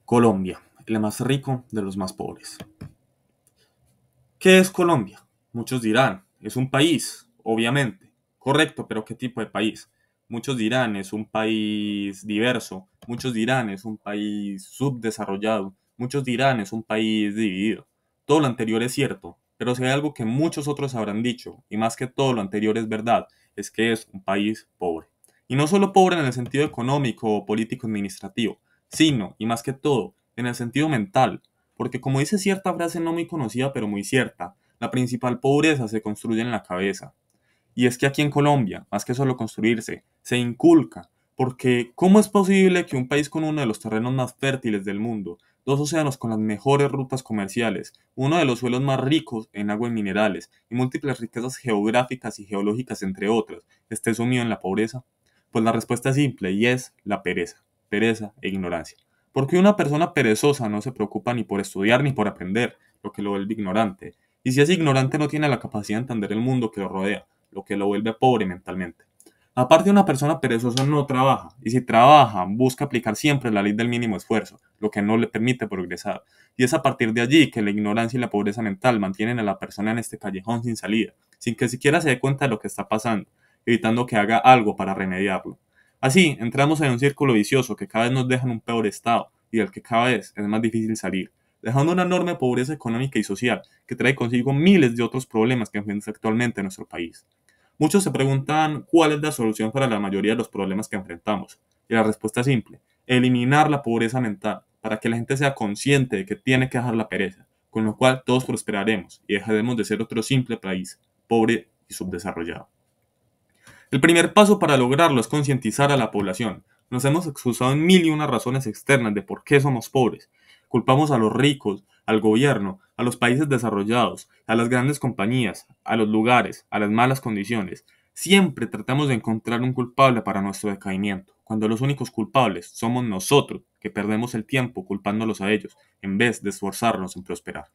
Colombia, el más rico de los más pobres. ¿Qué es Colombia? Muchos dirán, es un país, obviamente. Correcto, pero ¿qué tipo de país? Muchos dirán, es un país diverso. Muchos dirán, es un país subdesarrollado. Muchos dirán, es un país dividido. Todo lo anterior es cierto, pero si hay algo que muchos otros habrán dicho, y más que todo lo anterior es verdad, es que es un país pobre. Y no solo pobre en el sentido económico o político administrativo, sino, y más que todo, en el sentido mental, porque como dice cierta frase no muy conocida pero muy cierta, la principal pobreza se construye en la cabeza. Y es que aquí en Colombia, más que solo construirse, se inculca, porque ¿cómo es posible que un país con uno de los terrenos más fértiles del mundo, dos océanos con las mejores rutas comerciales, uno de los suelos más ricos en agua y minerales, y múltiples riquezas geográficas y geológicas entre otras, esté sumido en la pobreza? Pues la respuesta es simple y es la pereza e ignorancia. Porque una persona perezosa no se preocupa ni por estudiar ni por aprender, lo que lo vuelve ignorante. Y si es ignorante no tiene la capacidad de entender el mundo que lo rodea, lo que lo vuelve pobre mentalmente. Aparte, una persona perezosa no trabaja, y si trabaja, busca aplicar siempre la ley del mínimo esfuerzo, lo que no le permite progresar. Y es a partir de allí que la ignorancia y la pobreza mental mantienen a la persona en este callejón sin salida, sin que siquiera se dé cuenta de lo que está pasando, evitando que haga algo para remediarlo. Así, entramos en un círculo vicioso que cada vez nos deja en un peor estado, y del que cada vez es más difícil salir, dejando una enorme pobreza económica y social que trae consigo miles de otros problemas que enfrenta actualmente nuestro país. Muchos se preguntan cuál es la solución para la mayoría de los problemas que enfrentamos. Y la respuesta es simple: eliminar la pobreza mental, para que la gente sea consciente de que tiene que dejar la pereza, con lo cual todos prosperaremos y dejaremos de ser otro simple país, pobre y subdesarrollado. El primer paso para lograrlo es concientizar a la población. Nos hemos excusado en mil y unas razones externas de por qué somos pobres. Culpamos a los ricos, al gobierno, a los países desarrollados, a las grandes compañías, a los lugares, a las malas condiciones. Siempre tratamos de encontrar un culpable para nuestro decaimiento, cuando los únicos culpables somos nosotros, que perdemos el tiempo culpándolos a ellos, en vez de esforzarnos en prosperar.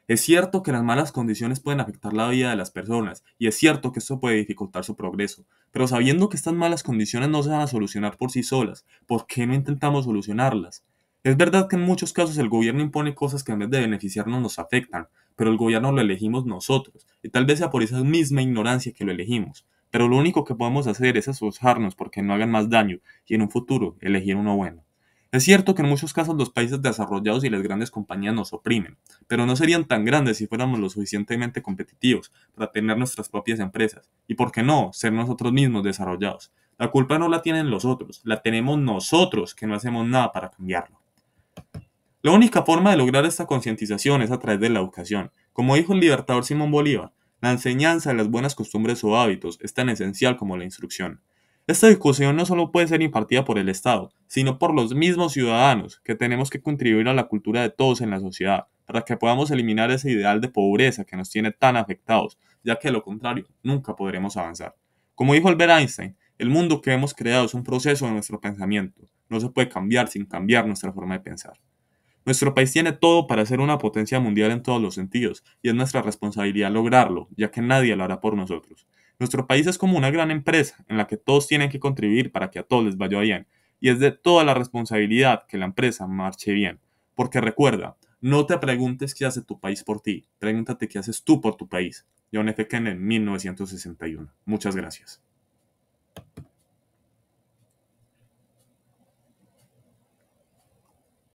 Es cierto que las malas condiciones pueden afectar la vida de las personas y es cierto que esto puede dificultar su progreso, pero sabiendo que estas malas condiciones no se van a solucionar por sí solas, ¿por qué no intentamos solucionarlas? Es verdad que en muchos casos el gobierno impone cosas que en vez de beneficiarnos nos afectan, pero el gobierno lo elegimos nosotros, y tal vez sea por esa misma ignorancia que lo elegimos. Pero lo único que podemos hacer es esforzarnos porque no hagan más daño y en un futuro elegir uno bueno. Es cierto que en muchos casos los países desarrollados y las grandes compañías nos oprimen, pero no serían tan grandes si fuéramos lo suficientemente competitivos para tener nuestras propias empresas y, por qué no, ser nosotros mismos desarrollados. La culpa no la tienen los otros, la tenemos nosotros que no hacemos nada para cambiarlo. La única forma de lograr esta concientización es a través de la educación. Como dijo el libertador Simón Bolívar, la enseñanza de las buenas costumbres o hábitos es tan esencial como la instrucción. Esta discusión no solo puede ser impartida por el Estado, sino por los mismos ciudadanos, que tenemos que contribuir a la cultura de todos en la sociedad, para que podamos eliminar ese ideal de pobreza que nos tiene tan afectados, ya que de lo contrario, nunca podremos avanzar. Como dijo Albert Einstein, el mundo que hemos creado es un proceso de nuestro pensamiento, no se puede cambiar sin cambiar nuestra forma de pensar. Nuestro país tiene todo para ser una potencia mundial en todos los sentidos, y es nuestra responsabilidad lograrlo, ya que nadie lo hará por nosotros. Nuestro país es como una gran empresa en la que todos tienen que contribuir para que a todos les vaya bien, y es de toda la responsabilidad que la empresa marche bien. Porque recuerda, no te preguntes qué hace tu país por ti, pregúntate qué haces tú por tu país. John F. Kennedy, 1961. Muchas gracias.